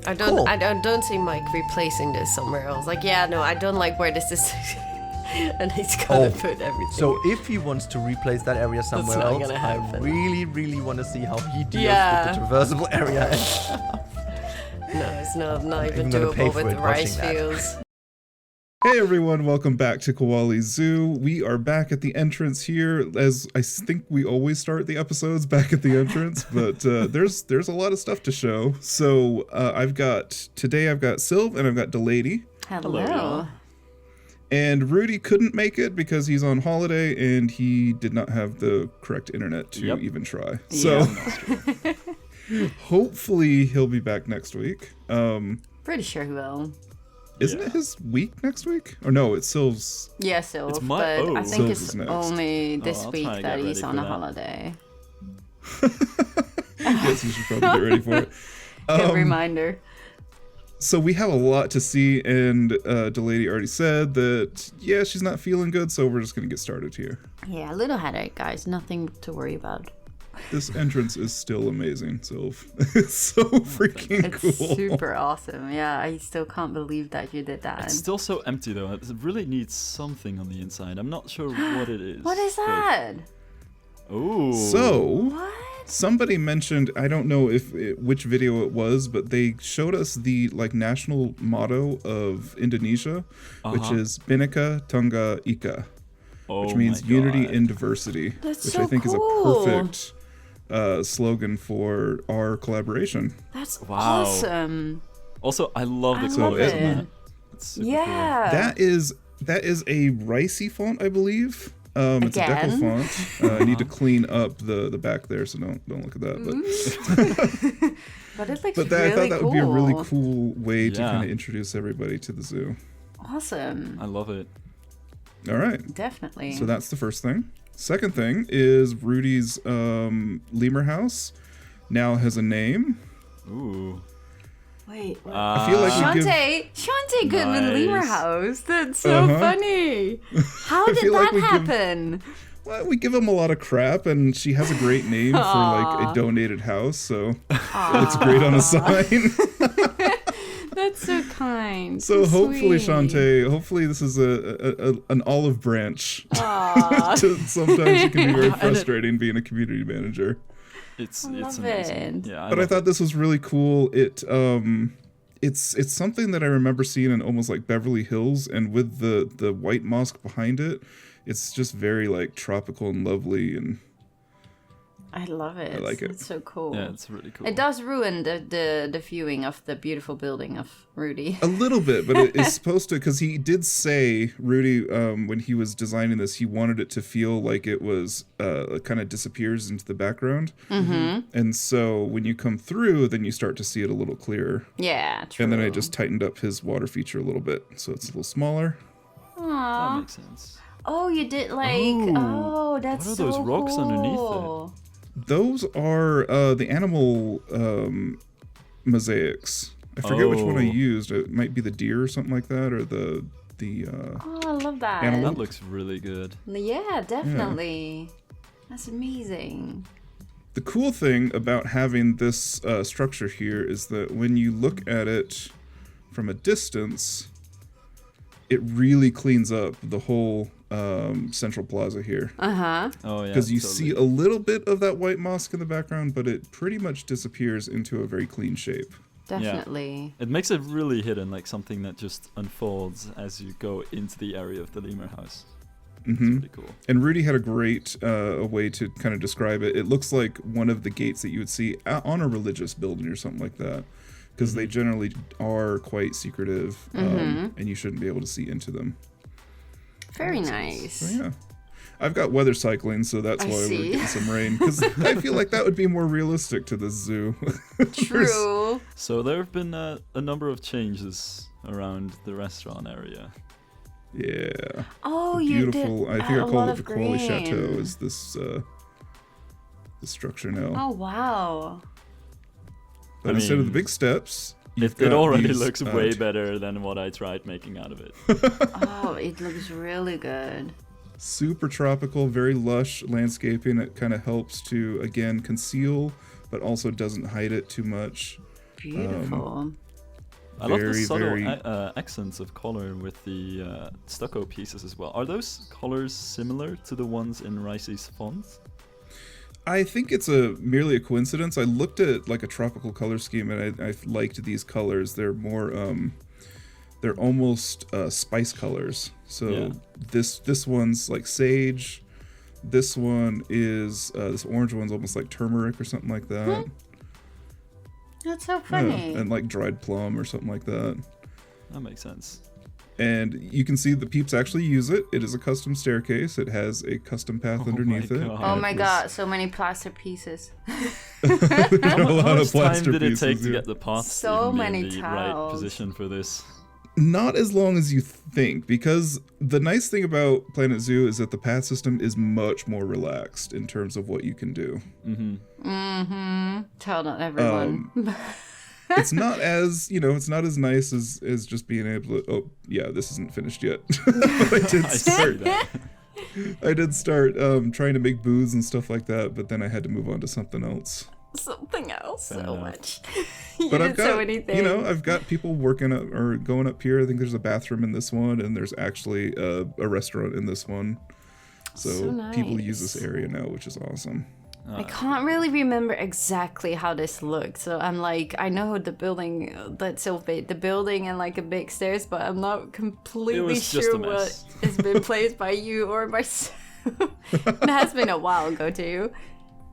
Cool. I don't see Mike replacing this somewhere else. Like, yeah, no, I don't like where this is. And he's gonna put everything. So if he wants to replace that area somewhere not else, gonna I happen. really want to see how he deals with the traversable area. No, it's not even gonna pay doable for with it the rice watching that. fields. Hey everyone, welcome back to Koali Zoo. We are back at the entrance here, as I think we always start the episodes back at the entrance, but there's a lot of stuff to show. So I've got Silv and I've got DeLady. Hello. And Rudi couldn't make it because he's on holiday and he did not have the correct internet to even try. So hopefully he'll be back next week. Pretty sure he will. Isn't it his week next week? Or no, it's Silv's. Yeah, Silv, It's but I think Silv's it's is next. only this I'll week try to that get he's ready on for a that. holiday. Yes, you should probably get ready for it. Good reminder. So we have a lot to see, and DeLady already said that, yeah, she's not feeling good, so we're just going to get started here. Yeah, a little headache, guys. Nothing to worry about. This entrance is still amazing, so it's so freaking It's cool. super awesome. Yeah, I still can't believe that you did that. It's still so empty though. It really needs something on the inside. I'm not sure what it is. What is that? Oh. So, What? somebody mentioned, I don't know which video it was, but they showed us the national motto of Indonesia, which is Bhinneka Tunggal Ika, which means unity in diversity, That's which so I think cool. is a perfect slogan for our collaboration. That's Wow. awesome. Also, I love the I colors love in it. that. It's super Yeah. That is a ricey font, I believe. It's a Again? deco font. I need to clean up the back there, so don't look at that. But it looks But really I thought that would be a really cool. cool way to Yeah. kind of introduce everybody to the zoo. Awesome. I love it. All right, Definitely. so that's the first thing. Second thing is Rudi's lemur house now has a name. Ooh. Wait. I feel like we give, Shante Goodman Lemur Nice. House. That's so funny. How did feel like that we give- happen? well, we give him a lot of crap, and she has a great name for a donated house, so it looks great on a sign. That's so kind. So hopefully, sweet. Shante, hopefully this is an olive branch. Sometimes it can be very frustrating being a community manager. It's love amazing. it. Yeah. But I thought this was really cool. It's something that I remember seeing in almost like Beverly Hills, and with the white mosque behind it, it's just very tropical and lovely, and I love it. I like it. It's so cool. Yeah, it's really cool. It does ruin the viewing of the beautiful building of Rudi. a little bit, but it is supposed to, because he did say, Rudi, when he was designing this, he wanted it to feel like it was kind of disappears into the background. Mm-hmm. And so when you come through, then you start to see it a little clearer. Yeah, true. And then I just tightened up his water feature a little bit, so it's a little smaller. That makes sense. Oh, you did that's What are so those rocks underneath cool. Those are the animal mosaics. I forget which one I Oh. used. It might be the deer or something like that, or the Oh, I love that. Animal. That looks really good. Yeah, definitely. That's amazing. The cool thing about having this structure here is that when you look at it from a distance, it really cleans up the whole central plaza here. Uh-huh. Oh yeah. Because you totally. see a little bit of that white mosque in the background, but it pretty much disappears into a very clean shape. Definitely. It makes it really hidden, like something that just unfolds as you go into the area of the lemur house. It's really cool. And Rudi had a great way to kind of describe it. It looks like one of the gates that you would see on a religious building or something like that, because they generally are quite secretive, and you shouldn't be able to see into them. Very nice. So yeah, I've got weather cycling, so that's I why see. we're getting some rain, because I feel like that would be more realistic to this zoo. True. So there have been a number of changes around the restaurant area. Yeah. Oh, The you beautiful. did I think I a lot call it of the Koali green. Chateau. Is this the structure now? Oh, wow. But I instead of the mean, big steps, you've It got already these, looks way better than what I tried making out of it. Oh, it looks really good. Super tropical, very lush landscaping. It kind of helps to, again, conceal, but also doesn't hide it too much. Beautiful. I love the Very, subtle very- accents of color with the stucco pieces as well. Are those colors similar to the ones in Ricey's fonts? I think it's merely a coincidence. I looked at like a tropical color scheme, and I liked these colors. They're more they're almost spice colors. So Yeah. this one's like sage. This one is this orange one's almost like turmeric or something like that. That's so Yeah, funny. and like dried plum or something like that. That makes sense. And you can see the peeps actually use it. It is a custom staircase. It has a custom path Oh underneath my it. God. Oh and my it god, so many plaster pieces. was a How lot much of time plaster did it pieces, take to yeah. get the paths So even many in the right tiles. position for this? Not as long as you think, because the nice thing about Planet Zoo is that the path system is much more relaxed in terms of what you can do. Tell not everyone. It's not as, it's not as nice as just being able to, oh, yeah, this isn't finished yet. But I did I see start, that. I did start trying to make booths and stuff like that, but then I had to move on to something else. Something else Fair so enough. much. You But did I've got, so many things. I've got people working up or going up here. I think there's a bathroom in this one, and there's actually a restaurant in this one. So people use this nice. area now, which is awesome. I can't really remember exactly how this looked, so I'm like, I know the building that's so big, the building and like a big stairs, but I'm not completely was just sure a what mess. has been placed by you or myself. It has been a while ago too.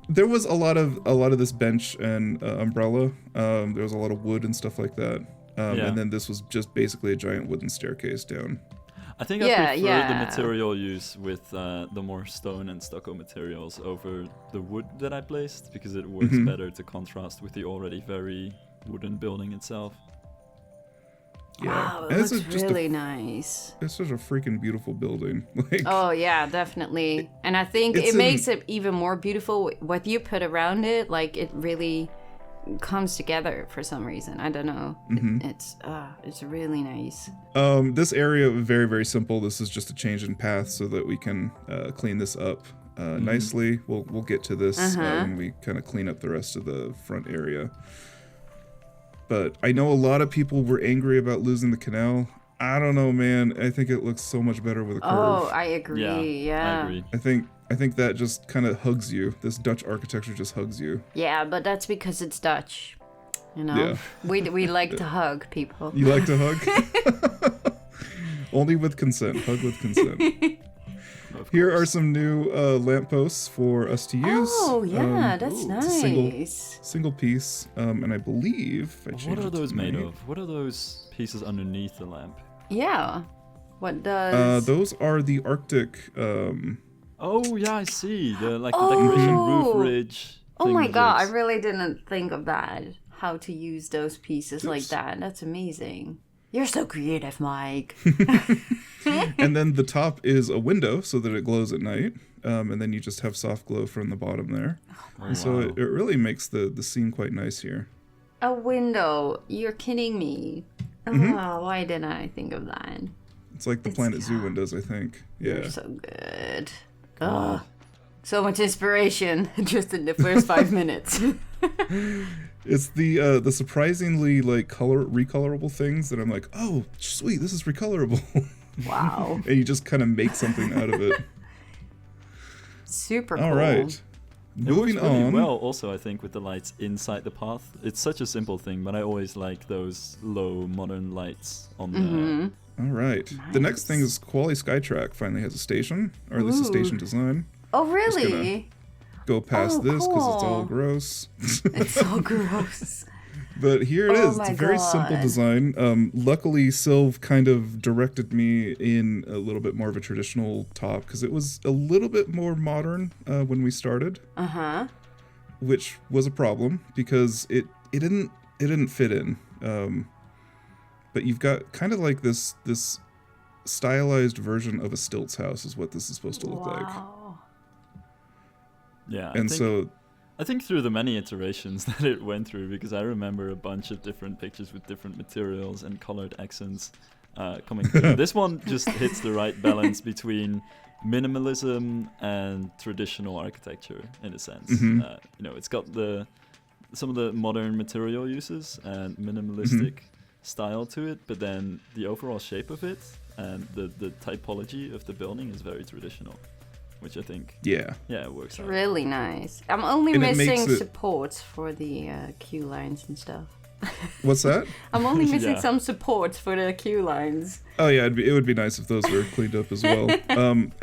There was a lot of this bench and umbrella. There was a lot of wood and stuff like that. Yeah. And then this was just basically a giant wooden staircase down. I think Yeah, I prefer the yeah. material use with the more stone and stucco materials over the wood that I placed, because it works Mhm. better to contrast with the already very wooden building itself. Wow, it And this looks is just really nice. It's such a freaking beautiful building. Like, Oh yeah, definitely. And I think It's it makes in- it even more beautiful. What you put around it, like it really comes together for some reason. I don't know. Mm-hmm. It's really nice. this area very, very simple. This is just a change in path so that we can clean this up nicely. We'll get to this when we kind of clean up the rest of the front area. But I know a lot of people were angry about losing the canal. I don't know, man. I think it looks so much better with a curve. Oh, I agree. Yeah. I agree. I think that just kind of hugs you. This Dutch architecture just hugs you. Yeah, but that's because it's Dutch. You know, Yeah. we like to hug people. You like to hug? Only with consent. Hug with consent. Of Here course. are some new lampposts for us to use. Oh yeah, that's it's a nice. single piece, and I believe I What changed are it to those made night. of? What are those pieces underneath the lamp? Yeah. What does? Those are the Arctic. Oh yeah, I see. The decoration roof Oh. ridge. Oh my god, I thingamajigs. really didn't think of that. How to use those pieces like Oops. that. That's amazing. You're so creative, Mike. And then the top is a window so that it glows at night, and then you just have soft glow from the bottom there. Oh, And so wow. it really makes the scene quite nice here. A window. You're kidding me. Oh, why didn't I think of that? It's like the Planet Zoo windows, I think. Yeah. You're so good. Oh, so much inspiration just in the first 5 minutes. It's the surprisingly like recolorable things that I'm like, oh sweet, this is recolorable. Wow. And you just kind of make something out of it. Super cool. All right. It works Moving really on. well also, I think, with the lights inside the path. It's such a simple thing, but I always like those low modern lights on there. All right. The next thing is Koali Skytrak finally has a station, or at least a station design. Oh, really? Go past Oh, this because it's all cool. gross. It's so gross. But here it Oh is. It's my a very simple God. design. Luckily, Silv kind of directed me in a little bit more of a traditional top because it was a little bit more modern when we started, which was a problem because it didn't fit in. But you've got kind of like this stylized version of a stilts house is what this is supposed to look like. Wow. Yeah, And I think through the many iterations that it went through, because I remember a bunch of different pictures with different materials and colored accents coming through. This one just hits the right balance between minimalism and traditional architecture, in a sense. It's got some of the modern material uses and minimalistic style to it, but then the overall shape of it and the typology of the building is very traditional, which I think Yeah. it works out. Really nice. I'm only And it makes missing it- supports for the queue lines and stuff. What's that? I'm only missing Yeah. some supports for the queue lines. Oh yeah, it would be nice if those were cleaned up as well.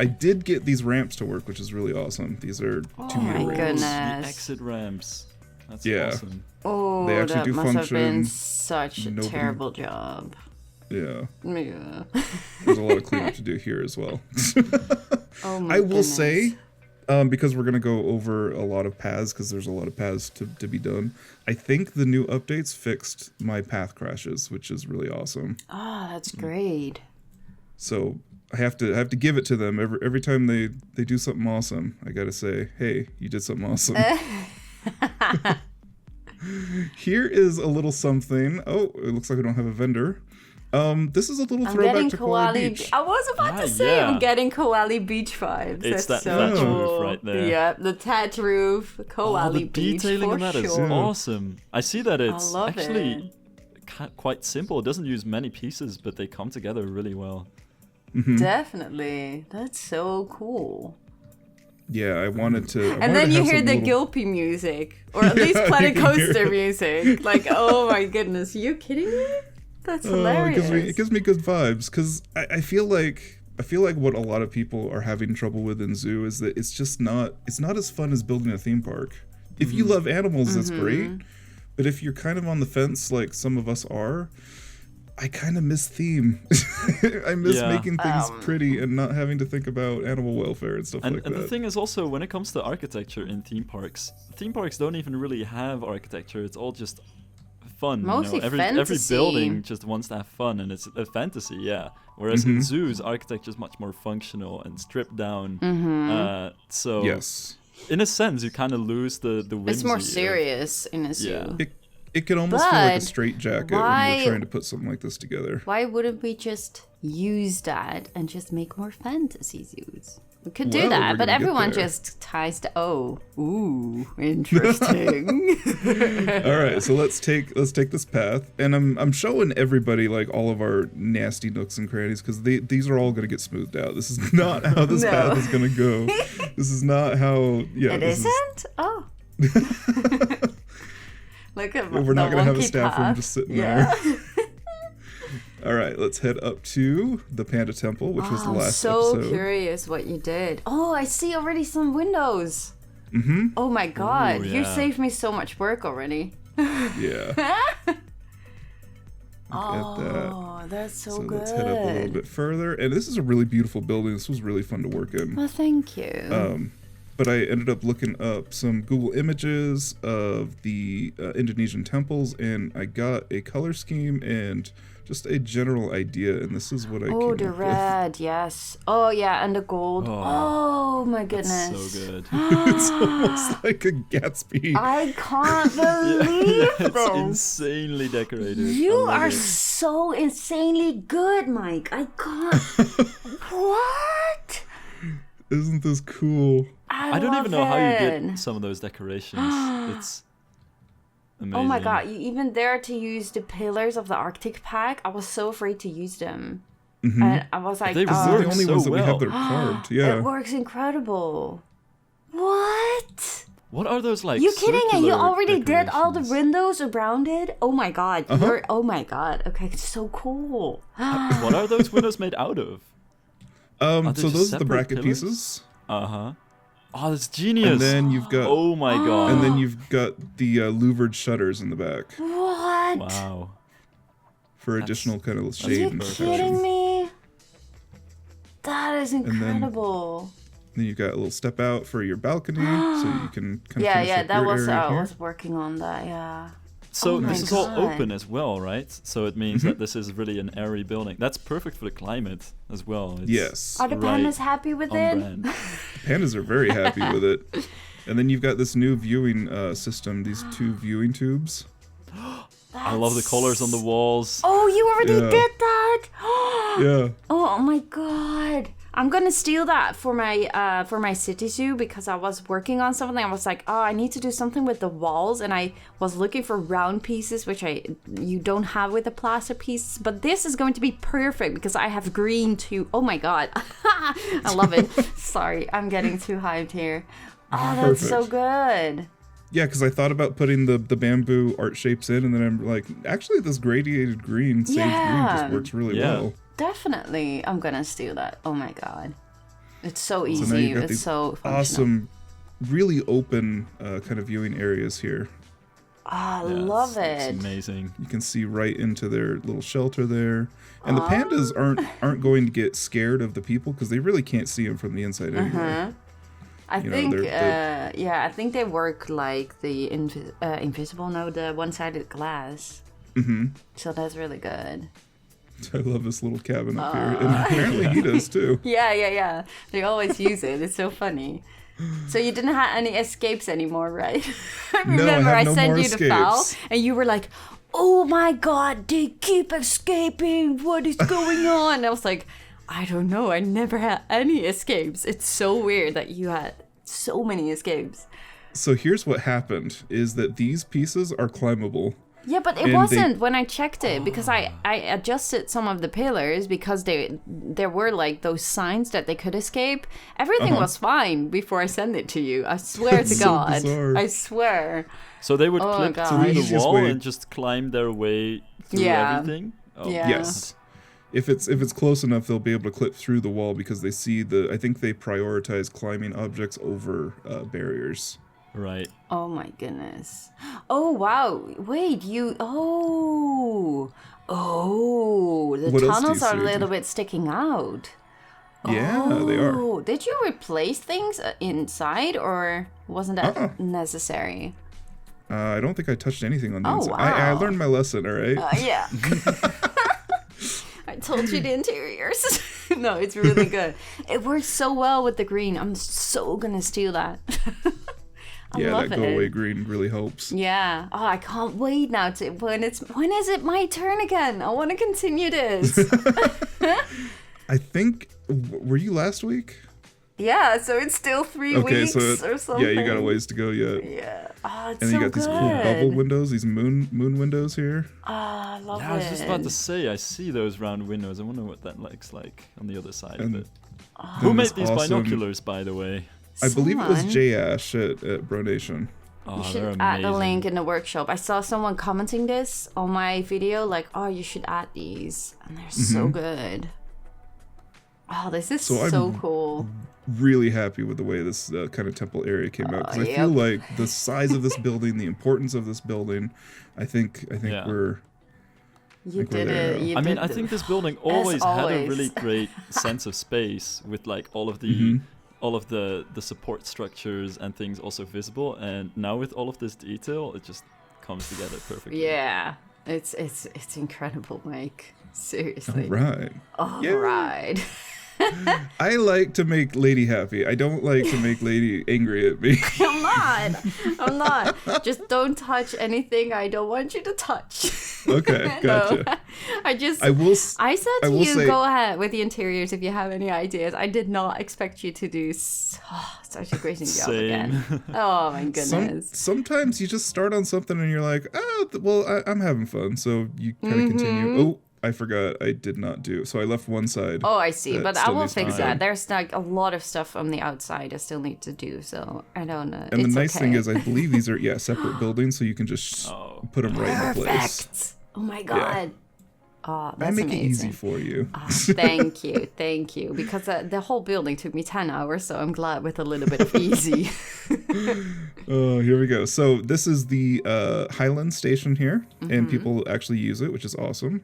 I did get these ramps to work, which is really awesome. These are 2 meter my ramps. goodness. The exit ramps. That's Yeah. awesome. Oh, They actually that do must have been function. such a Nobody- terrible job. Yeah, Yeah. there's a lot of cleanup to do here as well. Oh my I will goodness. say, because we're gonna go over a lot of paths, because there's a lot of paths to be done. I think the new updates fixed my path crashes, which is really awesome. Oh, that's great. So I have to give it to them every time they do something awesome. I gotta say, hey, you did something awesome. Here is a little something. Oh, it looks like we don't have a vendor. This is a little I'm throwback getting to Koali Beach. I was about to Ah, say yeah. I'm getting Koali Beach vibes. It's That's that so thatch cool. roof right there. Yeah, the thatch roof, Koali Oh, the Beach detailing for on that is sure. awesome. I see that it's love actually quite simple. It doesn't use many pieces, but they come together really well. Definitely, that's so cool. Yeah, I wanted to. And then you hear the Gilpy music, or at least Yeah, Planet you can hear Coaster it. music. Like, oh my goodness, are you kidding me? That's hilarious. It gives me good vibes because I feel like what a lot of people are having trouble with in zoo is that it's not as fun as building a theme park. If you love animals, that's great. But if you're kind of on the fence, like some of us are, I kind of miss theme. I miss Yeah. making things pretty and not having to think about animal welfare and stuff And, like and that. the thing is also, when it comes to architecture in theme parks don't even really have architecture. It's all just fun. Mostly Every fantasy. building just wants to have fun, and it's a fantasy, yeah. Whereas in zoos, architecture is much more functional and stripped down. So Yes. in a sense, you kind of lose the whimsy. It's more of- serious in a zoo. Yeah. It can almost feel like a But straitjacket when why- we're trying to put something like this together. Why wouldn't we just use that and just make more fantasy zoos? We could do Well, that, we're but gonna get everyone there. just ties to ooh, interesting. All right, so let's take this path, and I'm showing everybody like all of our nasty nooks and crannies because these are all gonna get smoothed out. This is not how this No. path is gonna go. This is not how. Yeah, It this is- isn't? Oh. Look at We're not the gonna have a wonky staff room path. just sitting Yeah. there. All right, let's head up to the Panda Temple, which was the I'm last so episode. curious what you did. Oh, I see already some windows. Oh my god, you yeah. saved me so much work already. Yeah. Look at that. Oh, that's so, So good. let's head up a little bit further, and this is a really beautiful building. This was really fun to work in. Well, thank you. But I ended up looking up some Google images of the Indonesian temples, and I got a color scheme and just a general idea, and this is what I Oh, came the up red, yes. Oh, yeah, and the gold. Oh, my goodness. That's so good. with. It's almost like a Gatsby. I can't believe It's this. insanely decorated. You I love are it. so insanely good, Mike. I can't. What? Isn't this cool? I don't even know how you did some of those decorations. It's amazing. Oh my god, you even dare to use the pillars of the Arctic pack? I was so afraid to use them. And I was like, They These Oh, are the work only so ones that we well. have that are carved. Yeah. it works incredible. What? What are those like? You kidding? And you circular already did all the decorations? windows around it? Oh my god. Oh my god. Okay, it's so cool. What are those windows made out of? So just those are the separate bracket pillars? pieces, Uh huh. Oh, that's genius. and then you've got Oh my god. and then you've got the louvered shutters in the back What? Wow. for additional kind of Are shade you and kidding protection. me? That is then- incredible. Then you've got a little step out for your balcony, so you can kind of Yeah, finish yeah, up that your was area I here. was working on that, yeah. So Oh my this is all God. open as well, right? So it means that this is really an airy building. That's perfect for the climate as well. It's Yes, Are the right pandas happy with on it? brand. pandas are very happy with it. And then you've got this new viewing system, these two viewing tubes. I love the colors on the walls. Oh, you already Yeah. did that? Yeah. Oh my god. I'm gonna steal that for my city zoo because I was working on something. I was like, oh, I need to do something with the walls, and I was looking for round pieces, which you don't have with the plaster pieces. But this is going to be perfect because I have green too. Oh my god, I love it. Sorry, I'm getting too hyped here. Oh, that's so good. Yeah, because I thought about putting the bamboo art shapes in, and then I'm like, actually, this gradiated green, sage green, just works really well. Definitely, I'm gonna steal that. Oh my god, it's so easy. So now you've got it's so functional. awesome, really open kind of viewing areas here. I love it. It's amazing. You can see right into their little shelter there, and the pandas aren't going to get scared of the people because they really can't see them from the inside anyway. I think they work like the invisible, the one-sided glass. So that's really good. I love this little cabin up here, and apparently he does too. Yeah. They always use it. It's so funny. So you didn't have any escapes anymore, right? I remember I sent you the file, and you were like, "Oh my god, they keep escaping. What is going on?" I was like, I don't know. I never had any escapes. It's so weird that you had so many escapes. So here's what happened: is that these pieces are climbable. Yeah, but it wasn't when I checked it because I adjusted some of the pillars because there were like those signs that they could escape. Everything was fine before I sent it to you. I swear to God. Bizarre. I swear. So they would clip through the wall way. and just climb their way through everything? Oh. Yeah. Yes. If it's close enough, they'll be able to clip through the wall because they see I think they prioritize climbing objects over barriers. Right. Oh my goodness. Oh wow. Wait, the What else do tunnels you are a see? little bit sticking out. Yeah, they are. Did you replace things inside or wasn't that necessary? I don't think I touched anything on the inside. Wow. I learned my lesson, all right? Yeah. I told you the interiors. No, it's really good. It works so well with the green. I'm so gonna steal that. I love that go away green really helps. Yeah. Oh, I can't wait now to when is it my turn again? I want to continue this. I think were you last week? Yeah, so it's still 3 weeks or something. Yeah, you got a ways to go yet. Yeah. Oh, it's and then so you got these cool bubble windows, these moon windows here. Oh, I love it. I was just about to say, I see those round windows. I wonder what that looks like on the other side of it. Who made these binoculars, by the way? I believe it was J Ash at Bronation. Oh, You they're should amazing. add the link in the workshop. I saw someone commenting this on my video, like, "Oh, you should add these," and they're so good. Oh, this is so cool. Really happy with the way this kind of temple area came out because I feel like the size of this building, the importance of this building, I think we're. You did it. I think this building always had a really great sense of space with like all of the support structures and things also visible, and now with all of this detail, it just comes together perfectly. Yeah, it's incredible, Mike. Seriously. All right. Right. I like to make Lady happy. I don't like to make Lady angry at me. I'm not. Just don't touch anything I don't want you to touch. Okay, gotcha. No, I said to you, go ahead with the interiors if you have any ideas. I did not expect you to do such a great job again. Oh my goodness. Sometimes you just start on something and you're like, I'm having fun. So you kind of continue. Oh, I forgot I did not do. So I left one side. Oh, I see. But I will fix that. There's like a lot of stuff on the outside I still need to do. So I don't know. And the nice thing is I believe these are, separate buildings. So you can just put them right into place. Oh my God. Yeah. Oh, that's I make amazing. it easy for you. Oh, thank you. Because the whole building took me 10 hours. So I'm glad with a little bit of easy. Oh, here we go. So this is the Highland station here. And people actually use it, which is awesome.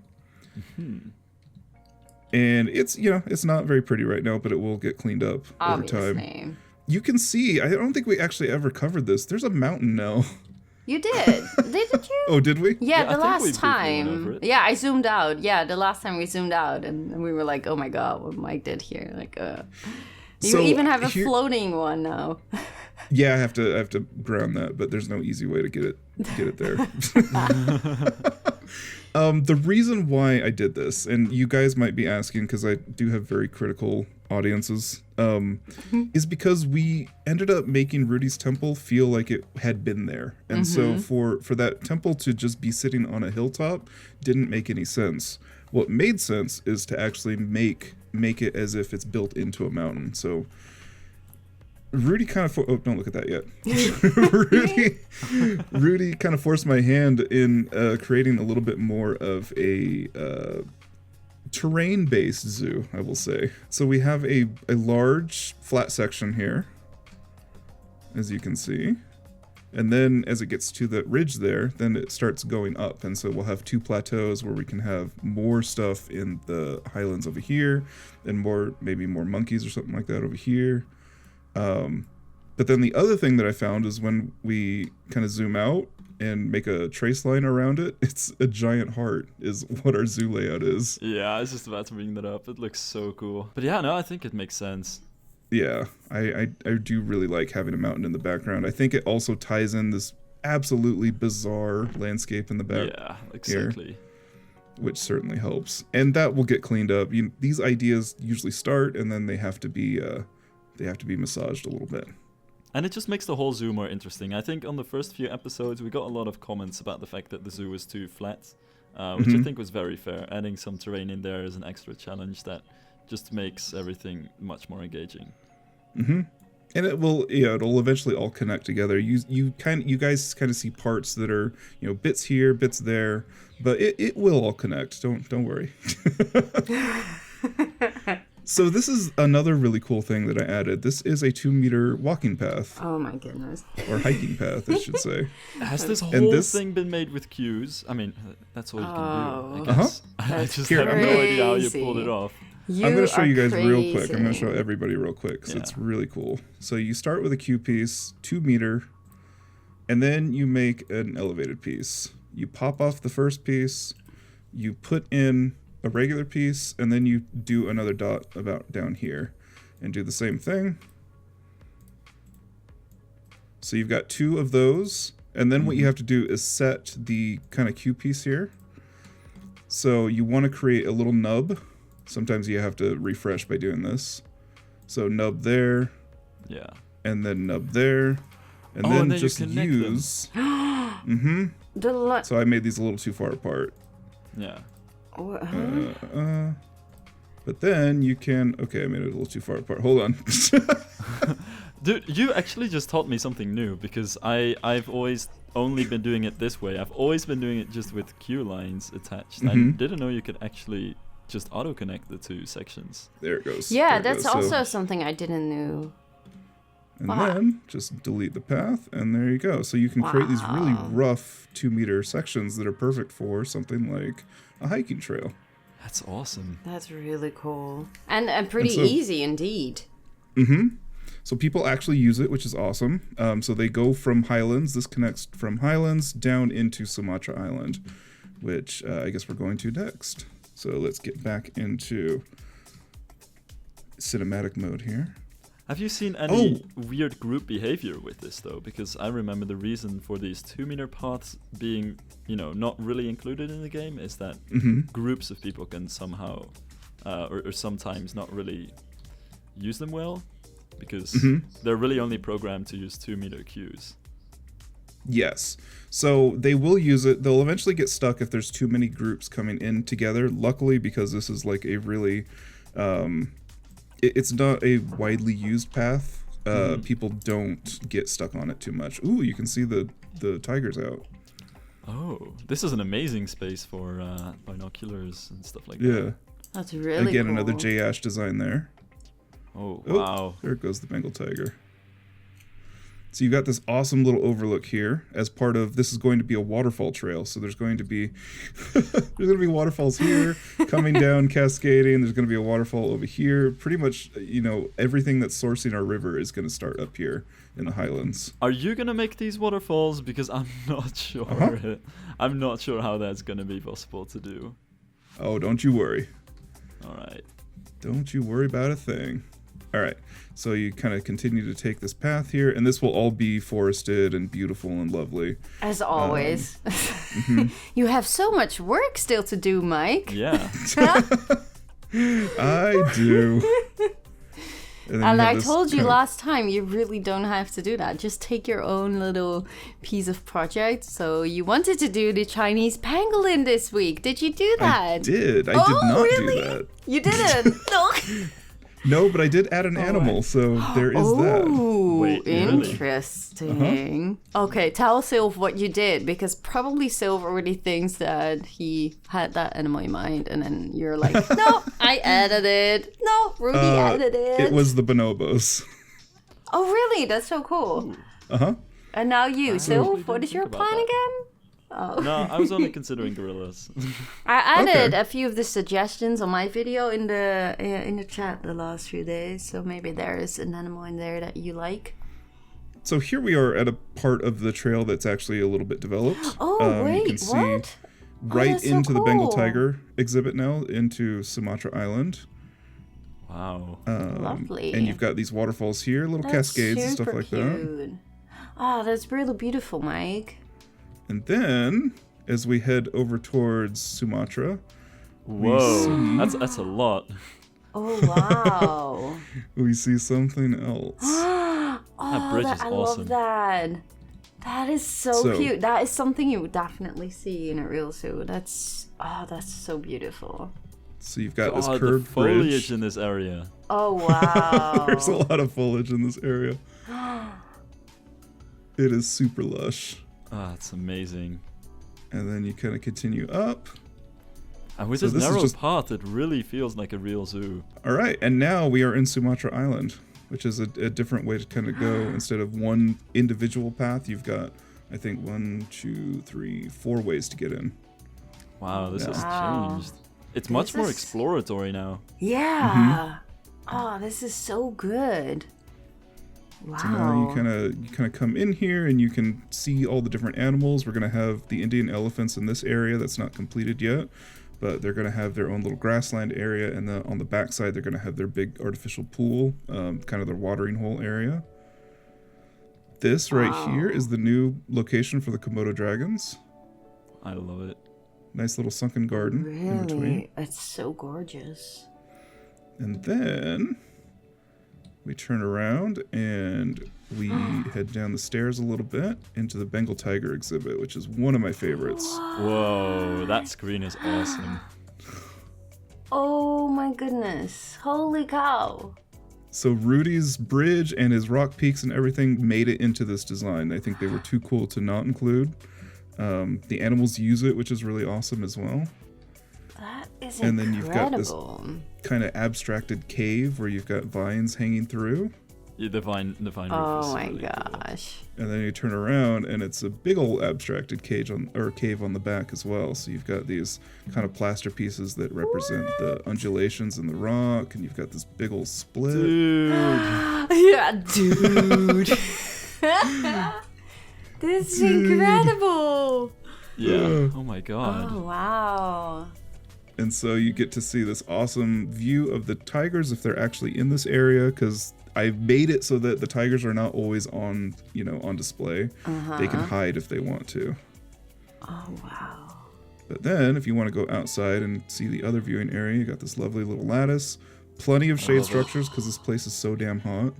And it's it's not very pretty right now, but it will get cleaned up over time. You can see, I don't think we actually ever covered this. There's a mountain now. You did. Didn't you? Oh, did we? Yeah, the last time. Yeah, I zoomed out. Yeah, the last time we zoomed out and we were like, oh my God, what Mike did here. Like, you even have a floating one now. Yeah, I have to ground that, but there's no easy way to get it there. The reason why I did this, and you guys might be asking because I do have very critical audiences, is because we ended up making Rudi's temple feel like it had been there. And so for that temple to just be sitting on a hilltop didn't make any sense. What made sense is to actually make it as if it's built into a mountain. So Rudi kind of don't look at that yet. Rudi kind of forced my hand in creating a little bit more of a terrain-based zoo, I will say. So we have a large flat section here, as you can see. And then as it gets to the ridge there, then it starts going up. And so we'll have 2 plateaus where we can have more stuff in the highlands over here, and maybe more monkeys or something like that over here. But then the other thing that I found is when we kind of zoom out and make a trace line around it, it's a giant heart is what our zoo layout is. Yeah, I was just about to bring that up. It looks so cool. But yeah, no, I think it makes sense. Yeah, I do really like having a mountain in the background. I think it also ties in this absolutely bizarre landscape in the back. Yeah, exactly. Here, which certainly helps. And that will get cleaned up. These ideas usually start and then they have to be massaged a little bit. And it just makes the whole zoo more interesting. I think on the first few episodes, we got a lot of comments about the fact that the zoo was too flat, which I think was very fair. Adding some terrain in there is an extra challenge that just makes everything much more engaging. And it'll eventually all connect together. You guys kind of see parts that are, bits here, bits there, but it will all connect. Don't worry. So this is another really cool thing that I added. This is a 2-meter walking path. Oh my goodness. Or hiking path, I should say. Has this whole thing been made with cues? I mean, that's all you can do, I guess. I just have no idea how you pulled it off. I'm going to show you guys real quick. I'm going to show everybody real quick because it's really cool. So you start with a cue piece, 2 meter, and then you make an elevated piece. You pop off the first piece, you put in a regular piece, and then you do another dot about down here and do the same thing. So you've got 2 of those, and then what you have to do is set the kind of cue piece here. So you want to create a little nub. Sometimes you have to refresh by doing this. So nub there. Yeah. And then nub there. And then just use. So I made these a little too far apart. Yeah. But then you can. Okay, I made it a little too far apart. Hold on. Dude, you actually just taught me something new because I've always only been doing it this way. I've always been doing it just with cue lines attached. I didn't know you could actually just auto-connect the 2 sections. There it goes. Yeah, that's also something I didn't know. And then just delete the path, and there you go. So you can create these really rough 2-meter sections that are perfect for something like a hiking trail. That's awesome. That's really cool. And pretty easy indeed. So people actually use it, which is awesome. So they go from Highlands. This connects from Highlands down into Sumatra Island, which I guess we're going to next. So let's get back into cinematic mode here. Have you seen any weird group behavior with this, though? Because I remember the reason for these 2-meter paths being, not really included in the game is that groups of people can somehow, or sometimes not really use them well, because they're really only programmed to use 2-meter cues. Yes. So they will use it. They'll eventually get stuck if there's too many groups coming in together. Luckily, because this is like a really... it's not a widely used path. People don't get stuck on it too much. Ooh, you can see the tigers out. Oh, this is an amazing space for binoculars and stuff like that. Yeah. That's really Again, cool. another J. Ash design there. Oh, wow. There goes the Bengal tiger. So you've got this awesome little overlook here as part of, this is going to be a waterfall trail. So there's going to be, waterfalls here coming down, cascading. There's going to be a waterfall over here. Pretty much, everything that's sourcing our river is going to start up here in the Highlands. Are you going to make these waterfalls? Because I'm not sure. I'm not sure how that's going to be possible to do. Oh, don't you worry. All right. Don't you worry about a thing. All right, so you kind of continue to take this path here, and this will all be forested and beautiful and lovely. As always. You have so much work still to do, Mike. Yeah. I do. then And you have I this told you kind of- last time, you really don't have to do that. Just take your own little piece of project. So you wanted to do the Chinese pangolin this week. Did you do that? I did. I Oh, did not really? do that. You didn't? No. No, but I did add an animal, so there is that. Oh, Wait, really? interesting. Okay, tell Silv what you did, because probably Silv already thinks that he had that animal in mind, and then you're like, no, I added it. No, Rudi added it. It was the bonobos. Oh, really? That's so cool. Uh-huh. And now you, Silv, didn't what is your think about plan that. again? No, I was only considering gorillas. I added Okay. a few of the suggestions on my video in the chat the last few days, so maybe there is an animal in there that you like. So here we are at a part of the trail that's actually a little bit developed. Oh, You wait, can see what? right that's so into the Bengal cool. tiger exhibit now, into Sumatra Island. Wow. Lovely. And you've got these waterfalls here, little That's cascades and stuff super like that. cute. Oh, that's really beautiful, Mike. And then, as we head over towards Sumatra, Whoa, that's a lot. Oh, wow. we see something else. Oh, bridge is I awesome. love that. That is so, So- cute. That is something you would definitely see in a real zoo. That's so beautiful. So you've got this God, the curved foliage bridge. in this area. Oh, wow. There's a lot of foliage in this area. It is super lush. Ah, it's amazing. And then you kind of continue up. And with So this this is narrow just- path, it really feels like a real zoo. All right, and now we are in Sumatra Island, which is a different way to kind of go. Instead of one individual path, you've got, I think, 4 ways to get in. Wow, this has Wow. changed. It's much more is- exploratory now. Yeah. Oh, this is so good. Wow. So now you kind of come in here and you can see all the different animals. We're gonna have the Indian elephants in this area that's not completed yet, but they're gonna have their own little grassland area, and on the backside they're gonna have their big artificial pool, kind of their watering hole area. This right here is the new location for the Komodo dragons. I love it. Nice little sunken garden in between. Really? It's so gorgeous. And then we turn around and we head down the stairs a little bit into the Bengal tiger exhibit, which is one of my favorites. Whoa, that screen is awesome. Oh my goodness. Holy cow. So Rudi's bridge and his rock peaks and everything made it into this design. I think they were too cool to not include. The animals use it, which is really awesome as well. That is And then you've got this- incredible. Kind of abstracted cave where you've got vines hanging through. Yeah, the vine roof is Oh my really cool. gosh. And then you turn around and it's a big old abstracted cave on the back as well. So you've got these kind of plaster pieces that represent the undulations in the rock, and you've got this big old split. Dude. Yeah, dude. This is incredible. Yeah. Oh my god. Oh wow. And so you get to see this awesome view of the tigers if they're actually in this area, because I've made it so that the tigers are not always on display. They can hide if they want to. Oh wow. But then if you want to go outside and see the other viewing area, you got this lovely little lattice, plenty of shade structures because this place is so damn hot.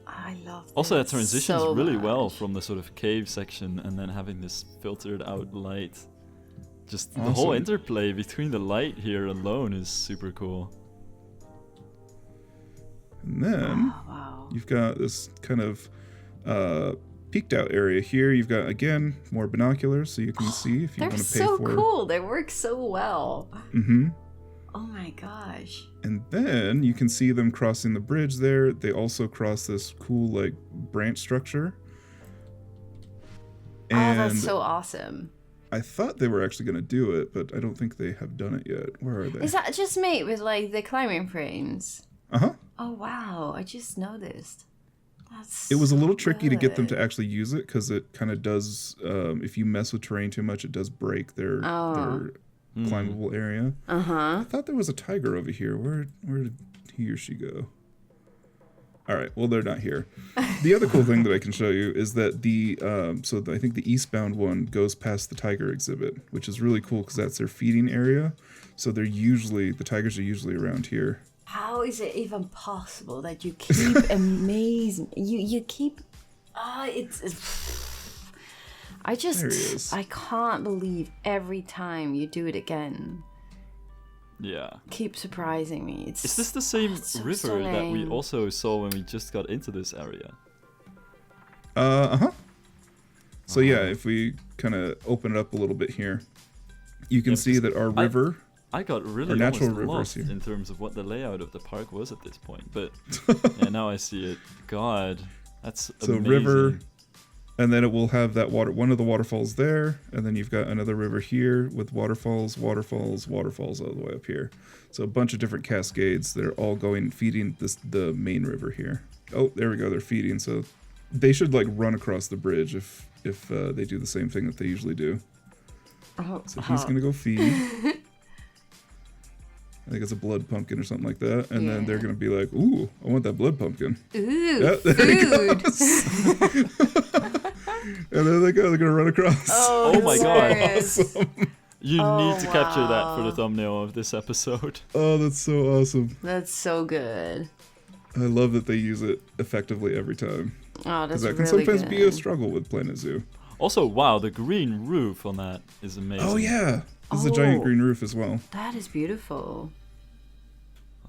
I love Also, that this transitions so really well much. from the sort of cave section and then having this filtered out light. Just the Awesome. whole interplay between the light here alone is super cool. And then Oh, wow. you've got this kind of peeked out area here. You've got, again, more binoculars so you can see if you They're want to pay so for cool. They work so well. Mm-hmm. Oh my gosh. And then you can see them crossing the bridge there. They also cross this cool, like, branch structure. Oh, And that's so awesome. I thought they were actually going to do it, but I don't think they have done it yet. Where are they? Is that just made with like the climbing frames? Uh-huh. Oh wow, I just noticed. That's It was a little so tricky to get them to good. actually use it because it kind of does, if you mess with terrain too much, it does break their climbable area. Uh-huh. I thought there was a tiger over here. Where did he or she go? All right, well, they're not here. The other cool thing that I can show you is that I think the eastbound one goes past the tiger exhibit, which is really cool because that's their feeding area. So the tigers are usually around here. How is it even possible that you keep amazing? You keep. I can't believe every time you do it again. Yeah. Keep surprising me. Is this the same so river that we stunning. also saw when we just got into this area? So yeah, if we kind of open it up a little bit here, you can see that our river. I got really Our natural almost rivers lost here. in terms of what the layout of the park was at this point, but yeah, now I see it. God, that's So amazing. river, and then it will have that one of the waterfalls there, and then you've got another river here with waterfalls all the way up here. So a bunch of different cascades that are all feeding the main river here. Oh, there we go. They're feeding, so they should like run across the bridge if they do the same thing that they usually do. So he's gonna go feed. I think it's a blood pumpkin or something like that. And then they're going to be like, ooh, I want that blood pumpkin. Ooh, Yeah, there he food. goes. And there they go. They're going to run across. Oh my god. Awesome. You need to capture that for wow. the thumbnail of this episode. Oh, that's so awesome. That's so good. I love that they use it effectively every time. Oh, that's Because that can really sometimes good. be a struggle with Planet Zoo. Also, wow, the green roof on that is amazing. Oh, yeah. This is a giant Oh. green roof as well. That is beautiful.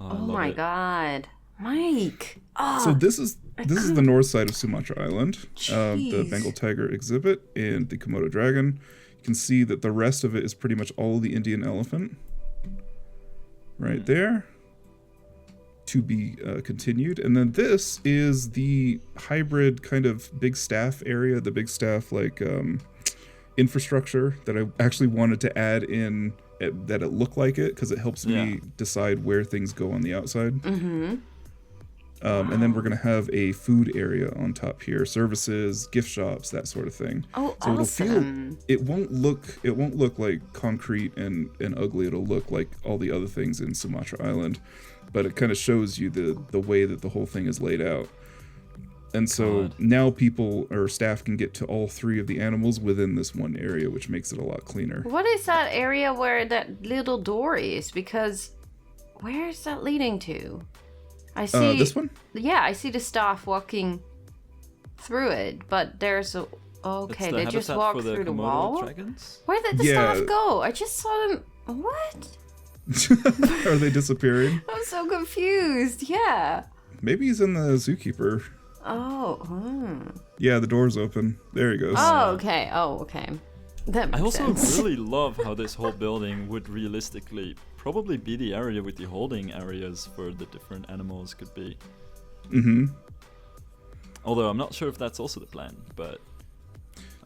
Oh, I Oh love my it. god, Mike. Oh, So this is the north side of Sumatra Island, the Jeez. Bengal tiger exhibit and the Komodo dragon. You can see that the rest of it is pretty much all the Indian elephant right there, to be continued. And then this is the hybrid kind of big staff area, the big staff like infrastructure that I actually wanted to add in, that it looked like it, because it helps me decide where things go on the outside. Mm-hmm. And then we're gonna have a food area on top here, services, gift shops, that sort of thing. Oh, So awesome. it won't look like concrete and ugly. It'll look like all the other things in Sumatra Island, but it kind of shows you the way that the whole thing is laid out. And so God. now people or staff can get to all three of the animals within this one area, which makes it a lot cleaner. What is that area where that little door is? Because where is that leading to? I see This one? Yeah, I see the staff walking through it, but there's a. Okay, It's the they just habitat walk for the through the Komodo wall. dragons. Where did the Yeah. staff go? I just saw them. What? Are they disappearing? I'm so confused. Yeah. Maybe he's in the zookeeper. Oh. Yeah, the door's open. There he goes. Oh, okay. Oh, okay. That I makes also sense. really love how this whole building would realistically probably be the area with the holding areas for the different animals could be. Mm-hmm. Although I'm not sure if that's also the plan, but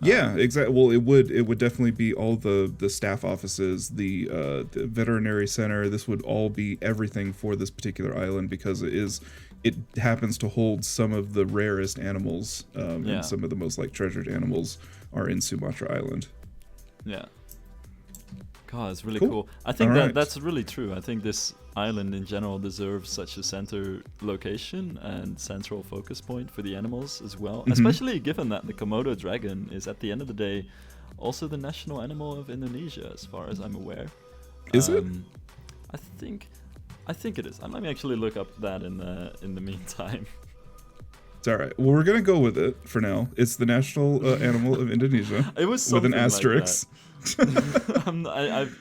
Yeah, exactly. Well, it would definitely be all the staff offices, the veterinary center. This would all be everything for this particular island, because it happens to hold some of the rarest animals, and some of the most like treasured animals are in Sumatra Island. yeah. God, it's really Cool. cool. I think Alright. that's really true. I think this island in general deserves such a center location and central focus point for the animals as well, especially given that the Komodo dragon is at the end of the day also the national animal of Indonesia, as far as I'm aware. Is it? I think it is. Let me actually look up that in the meantime. It's all right. Well, we're gonna go with it for now. It's the national animal of Indonesia. It was with an something like asterisk.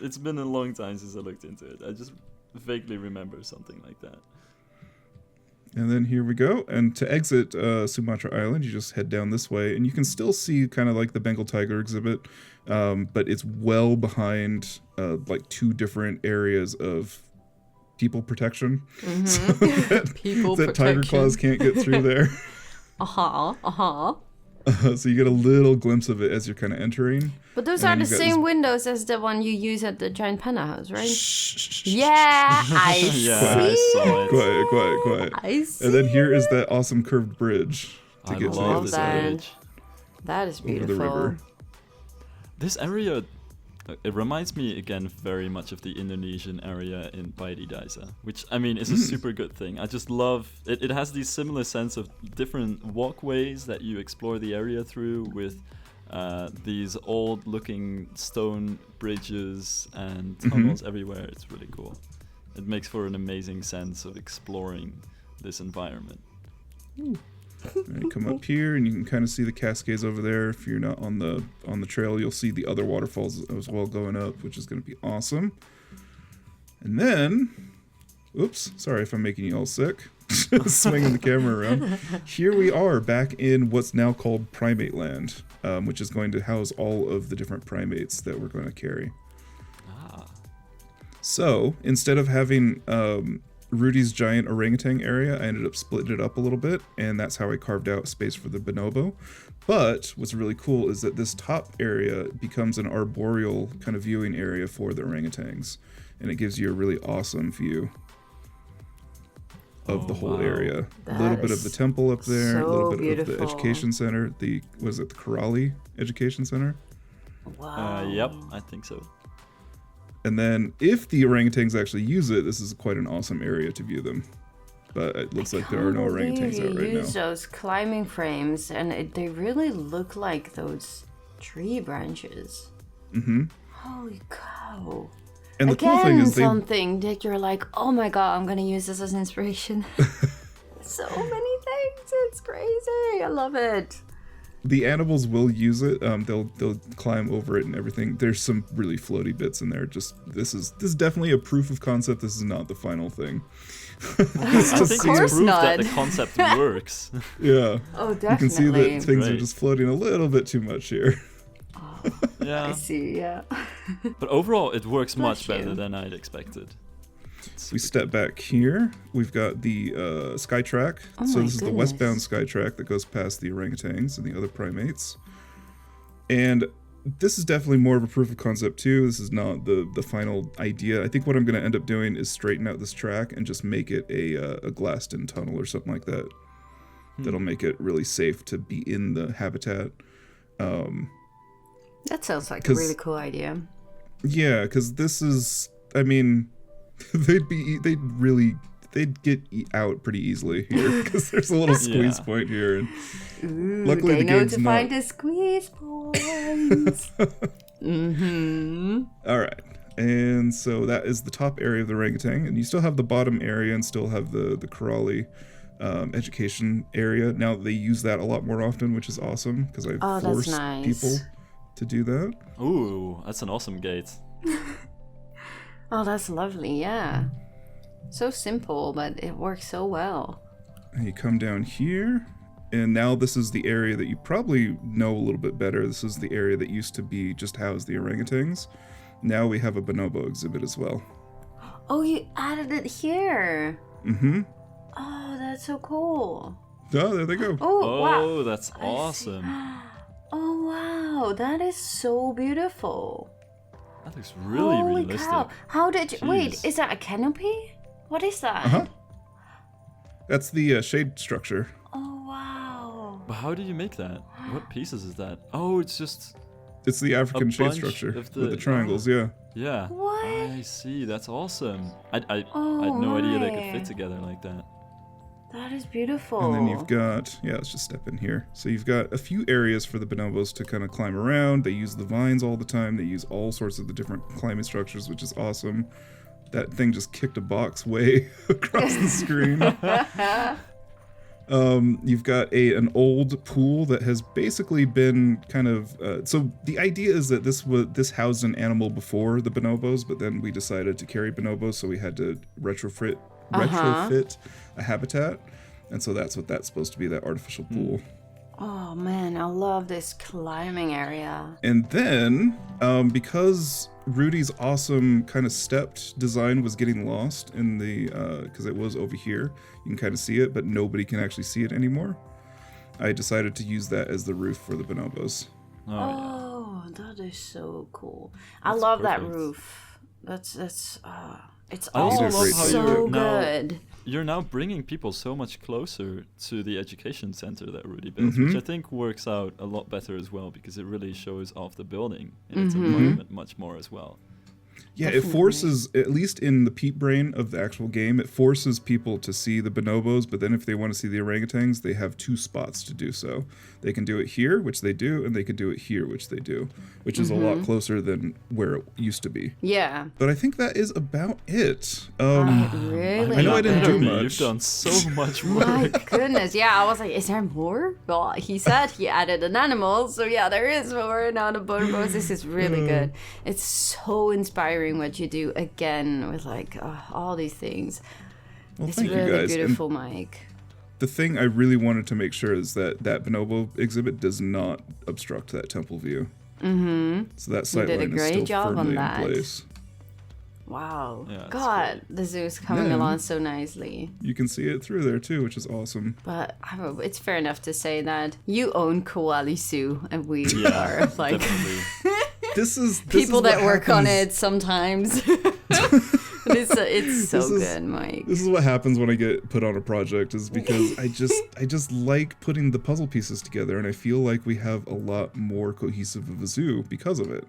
It's been a long time since I looked into it. I just vaguely remember something like that. And then here we go. And to exit Sumatra Island, you just head down this way, and you can still see kind of like the Bengal tiger exhibit, but it's well behind like two different areas of people protection. So that, People that tiger protection. claws can't get through there. So you get a little glimpse of it as you're kind of entering. But those And are then the you've got same this- windows as the one you use at the giant Panda house, right? Shh. Yeah, I Yeah, see. I saw it. Quiet. I see. And then here is that awesome curved bridge to I get to the love other this side. image. That is Over the beautiful. river. This area, it reminds me again very much of the Indonesian area in Paddies, which I mean is a super good thing. I just love it. It has these similar sense of different walkways that you explore the area through, with these old-looking stone bridges and tunnels everywhere. It's really cool. it makes for an amazing sense of exploring this environment. Right, come up here and you can kind of see the cascades over there. If you're not on the trail, you'll see the other waterfalls as well going up, which is going to be awesome. And then, oops, sorry if I'm making you all sick. Swinging the camera around. Here we are back in what's now called Primate Land, which is going to house all of the different primates that we're going to carry. So instead of having Rudi's giant orangutan area, I ended up splitting it up a little bit, and that's how I carved out space for the bonobo. But what's really cool is that this top area becomes an arboreal kind of viewing area for the orangutans, and it gives you a really awesome view of the whole area. A little bit of the temple up there, a little bit of the education center. The Koali Education Center? Wow. Yep, I think so. And then if the orangutans actually use it, this is quite an awesome area to view them. But it looks like there are no orangutans out right now. Use those climbing frames, and they really look like those tree branches. Mm-hmm. Holy cow. And the cool thing is something that you're like, oh my god, I'm gonna use this as inspiration. So many things, it's crazy. I love it. The animals will use it. They'll climb over it and everything. There's some really floaty bits in there. Just this is definitely a proof of concept. This is not the final thing. I think it's proof not. that the concept works. Yeah. Oh, definitely. You can see that things are just floating a little bit too much here. Yeah. I see, yeah. But overall, it works much Bless you. better than I'd expected. We step back here. We've got the Skytrak. Oh So my this is the goodness. westbound Skytrak that goes past the orangutans and the other primates. And this is definitely more of a proof of concept too. This is not the final idea. I think what I'm going to end up doing is straighten out this track and just make it a glassed-in tunnel or something like that. That'll make it really safe to be in the habitat. That sounds like a really cool idea. Yeah, because this is, I mean, they'd get out pretty easily here because there's a little squeeze point here. And Ooh, luckily they the know game's to not. find the squeeze points. Mm-hmm. All right, and so that is the top area of the orangutan, and you still have the bottom area and still have the Koali education area. Now they use that a lot more often, which is awesome because I force nice. people to do that. Ooh, that's an awesome gate. Oh, that's lovely, yeah. So simple, but it works so well. And you come down here, and now this is the area that you probably know a little bit better. This is the area that used to be just house the orangutans. Now we have a bonobo exhibit as well. Oh, you added it here. Mm-hmm. Oh, that's so cool. Oh, there they go. Oh, wow. Oh, that's awesome. Oh, wow. That is so beautiful. That looks really Holy realistic. cow. How did you... Wait, Jeez. is that a canopy? What is that? Uh-huh. That's the shade structure. Oh, wow. But how do you make that? What pieces is that? Oh, it's just... It's the African A shade bunch structure of with the- the triangles, yeah. Yeah. What? I see. That's awesome. I had Oh, no idea they my. could fit together like that. That is beautiful. And then you've got, yeah, let's just step in here. So you've got a few areas for the bonobos to kind of climb around. They use the vines all the time. They use all sorts of the different climbing structures, which is awesome. That thing just kicked a box way across the screen. You've got an old pool that has basically been kind of... so the idea is that this housed an animal before the bonobos, but then we decided to carry bonobos, so we had to retrofit a habitat. And so that's what that's supposed to be, that artificial pool. Oh, man, I love this climbing area. And then, because Rudi's awesome kind of stepped design was getting lost in the, because it was over here, you can kind of see it, but nobody can actually see it anymore. I decided to use that as the roof for the bonobos. Oh, that is so cool. I That's love that perfect. roof. It's I also all love how so you're now- good. You're now bringing people so much closer to the education center that Rudi built, which I think works out a lot better as well because it really shows off the building and its environment much more as well. Yeah, Definitely. it forces, at least in the peep brain of the actual game, it forces people to see the bonobos, but then if they want to see the orangutans, they have 2 spots to do so. They can do it here, which they do, and they can do it here, which they do, which is a lot closer than where it used to be. Yeah. But I think that is about it. Really? I know I didn't do You've much. done so much work. My goodness. Yeah, I was like, is there more? Well, he said he added an animal, so yeah, there is more. Now the bonobos, this is really good. It's so inspiring what you do again with like all these things. Well, It's thank you really guys. beautiful, Mike. The thing I really wanted to make sure is that bonobo exhibit does not obstruct that temple view. Mm-hmm. So that You did a sightline is great still job on firmly in that. place. Wow. Yeah, it's God, the zoo is coming Yeah. along so nicely. You can see it through there too, which is awesome. But it's fair enough to say that you own Koali Zoo, and we Yeah, are like definitely. This is people is that what work on happens- it sometimes. It's so This is- good, Mike. This is what happens when I get put on a project, is because I just like putting the puzzle pieces together, and I feel like we have a lot more cohesive of a zoo because of it.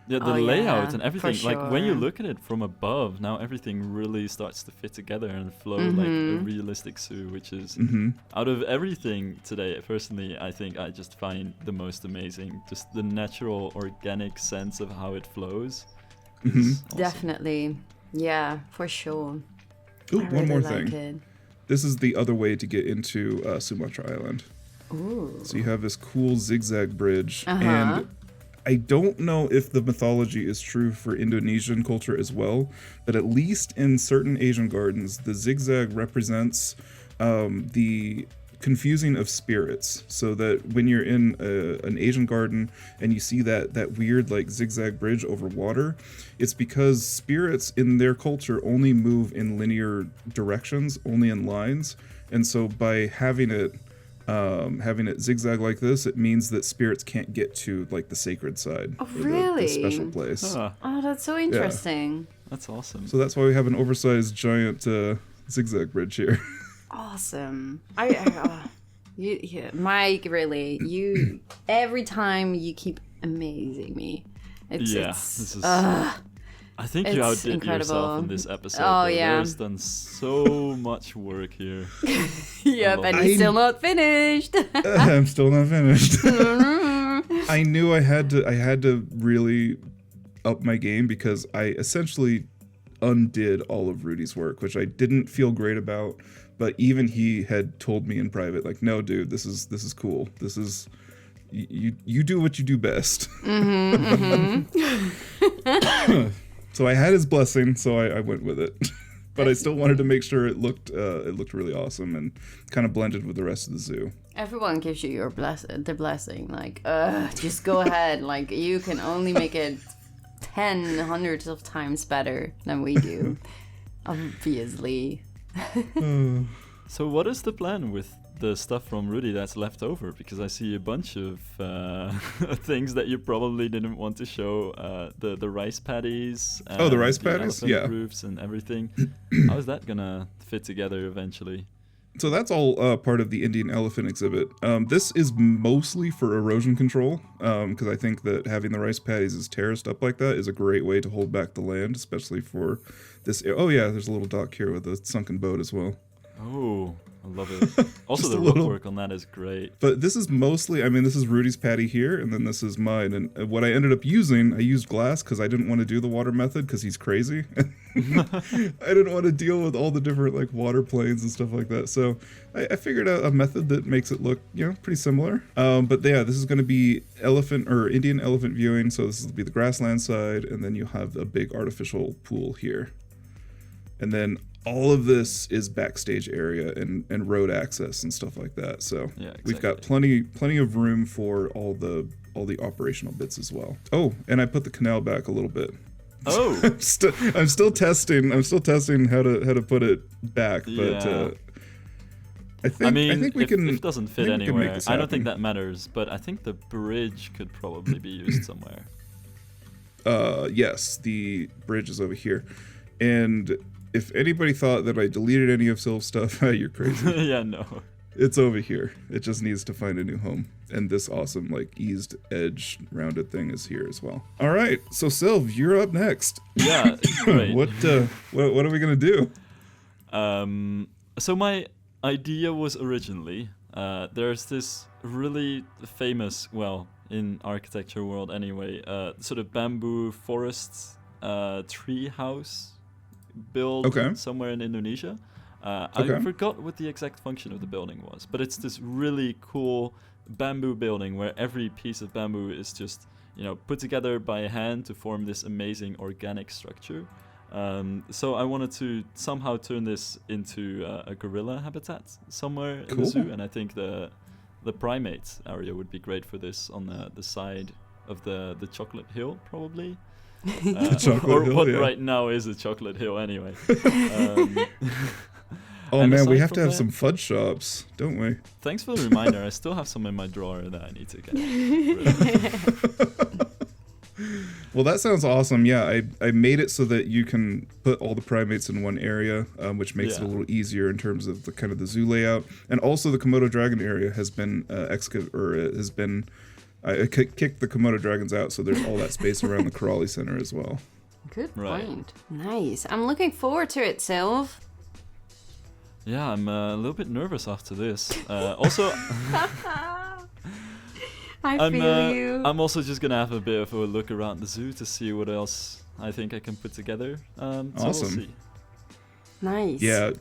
Yeah, the Oh, yeah, layout and for everything. Like when you sure. look at it from above, now everything really starts to fit together and flow like a realistic zoo, which is out of everything today. Personally, I think I just find the most amazing, just the natural, organic sense of how it flows. is awesome. Definitely. Yeah, for sure. Ooh, I one really more like thing. it. This is the other way to get into Sumatra Island. Ooh. So you have this cool zigzag bridge, Uh-huh. and I don't know if the mythology is true for Indonesian culture as well, but at least in certain Asian gardens, the zigzag represents the confusing of spirits. So that when you're in an Asian garden and you see that weird like zigzag bridge over water, it's because spirits in their culture only move in linear directions, only in lines, and so by having it zigzag like this, it means that spirits can't get to like the sacred side. Oh, or really? the special place. Ah, Oh, that's so interesting. that's awesome. So that's why we have an oversized giant zigzag bridge here. Awesome. Mike, really, you every time you keep amazing me. It's this is. I think you it's outdid incredible. yourself in this episode. Oh, though. yeah. There's done so much work here. yep, love and it. it's still not finished. I'm still not finished. I knew I had to really up my game because I essentially undid all of Rudi's work, which I didn't feel great about. But even he had told me in private, like, no, dude, this is cool. This is you do what you do best. So I had his blessing, so I went with it. But I still wanted to make sure it looked really awesome and kind of blended with the rest of the zoo. Everyone gives you the blessing. Like, just go ahead. Like, you can only make it 10 hundreds of times better than we do. Obviously. So what is the plan with the stuff from Rudi that's left over? Because I see a bunch of things that you probably didn't want to show. The rice paddies. Oh, the rice and paddies? elephant Yeah. roofs and everything. How is that gonna fit together eventually? So that's all part of the Indian elephant exhibit. This is mostly for erosion control, because I think that having the rice paddies is terraced up like that is a great way to hold back the land, especially for this. Oh yeah, there's a little dock here with a sunken boat as well. Oh, I love it. Also, Just the a rope little- work on that is great. But this is mostly, I mean, this is Rudi's paddy here, and then this is mine. And what I ended up using, I used glass because I didn't want to do the water method because he's crazy. I didn't want to deal with all the different like water planes and stuff like that. So I figured out a method that makes it look, pretty similar. But yeah, this is going to be elephant or Indian elephant viewing. So this will be the grassland side, and then you'll have a big artificial pool here. And then all of this is backstage area and road access and stuff like that. So Yeah, we've got exactly. plenty of room for all the operational bits as well. Oh, and I put the canal back a little bit. Oh, I'm still testing how to put it back, but Yeah. I think we if, can. if it doesn't fit I think we can make anywhere, this I don't think happen. that matters. But I think the bridge could probably be used somewhere. Yes, the bridge is over here, and if anybody thought that I deleted any of Silv's stuff, you're crazy. Yeah, no. It's over here. It just needs to find a new home. And this awesome, like, eased edge rounded thing is here as well. All right. So, Silv, you're up next. Yeah, great. What are we going to do? So my idea was originally, there's this really famous, well, in architecture world anyway, sort of bamboo forests, tree house built somewhere in Indonesia. I forgot what the exact function of the building was, but it's this really cool bamboo building where every piece of bamboo is just, put together by hand to form this amazing organic structure. So I wanted to somehow turn this into a gorilla habitat somewhere in the zoo, and I think the primate area would be great for this on the side of the chocolate hill, probably. Right now is a chocolate hill anyway. Oh man, we have to have some fudge shops, don't we? Thanks for the reminder. I still have some in my drawer that I need to get rid of. Well, that sounds awesome. Yeah, I made it so that you can put all the primates in one area, which makes it a little easier in terms of the kind of the zoo layout. And also the Komodo dragon area has been I kicked the Komodo dragons out, so there's all that space around the Koali Center as well. Good point. Nice. I'm looking forward to it, Silv. Yeah, I'm a little bit nervous after this. Also, I feel you. I'm also just gonna have a bit of a look around the zoo to see what else I think I can put together. Awesome. So we'll see. Nice. Yeah.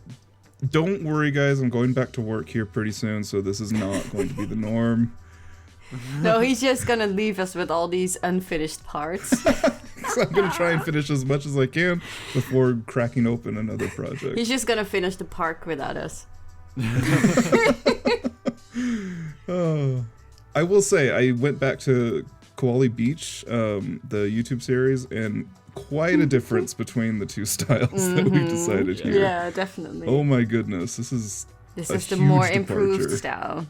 Don't worry, guys. I'm going back to work here pretty soon, so this is not going to be the norm. No, he's just gonna leave us with all these unfinished parts. So I'm gonna try and finish as much as I can before cracking open another project. He's just gonna finish the park without us. Oh. I will say, I went back to Koali Beach, the YouTube series, and quite a difference between the two styles that we've decided here. Yeah, definitely. Oh my goodness, this is the more improved style.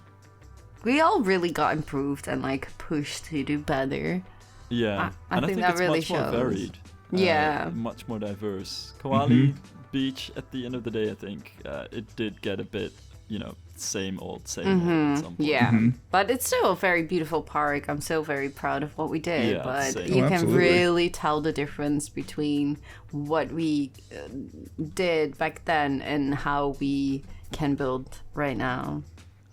We all really got improved and pushed to do better. Yeah, I think that it's really much shows. more varied. Yeah. Much more diverse. Koali Beach, at the end of the day, I think it did get a bit, same old, at some point. Yeah, but it's still a very beautiful park. I'm still very proud of what we did. Yeah, but same. you can Absolutely. really tell the difference between what we did back then and how we can build right now.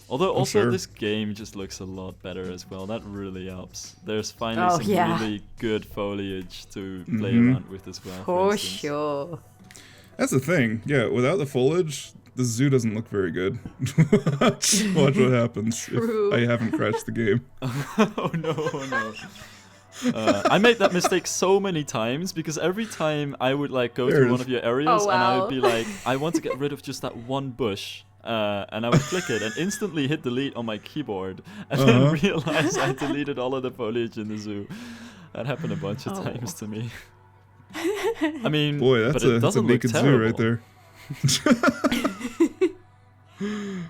Although also sure. this game just looks a lot better as well. That really helps. There's finally some really good foliage to play around with as well. For instance. sure. That's the thing. Yeah, without the foliage, the zoo doesn't look very good. Watch what happens True. if I haven't crashed the game. Oh no. I made that mistake so many times because every time I would go to one of your areas and I would be like, I want to get rid of just that one bush. And I would click it and instantly hit delete on my keyboard and then realize I deleted all of the foliage in the zoo. That happened a bunch of times to me. I mean, boy, that's a naked zoo right there. Just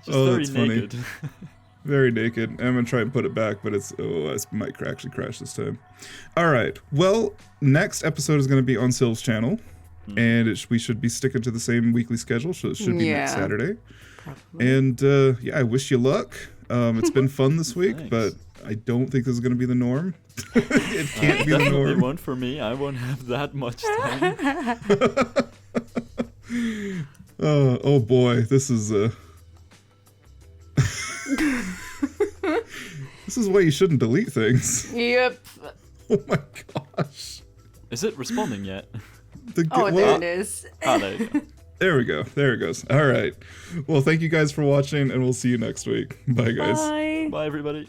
very that's funny. naked. Very naked. I'm gonna try and put it back, but it might actually crash this time. All right. Well, next episode is gonna be on Silv's channel, and we should be sticking to the same weekly schedule. So it should be next Saturday. Probably. And I wish you luck. It's been fun this week, but I don't think this is gonna be the norm. It can't be the Definitely norm. won't for me. I won't have that much time. Oh boy, this is this is why you shouldn't delete things. Yep. Oh my gosh. Is it responding yet? There it is. There you go. There we go. There it goes. All right. Well, thank you guys for watching, and we'll see you next week. Bye, guys. Bye. Bye, everybody.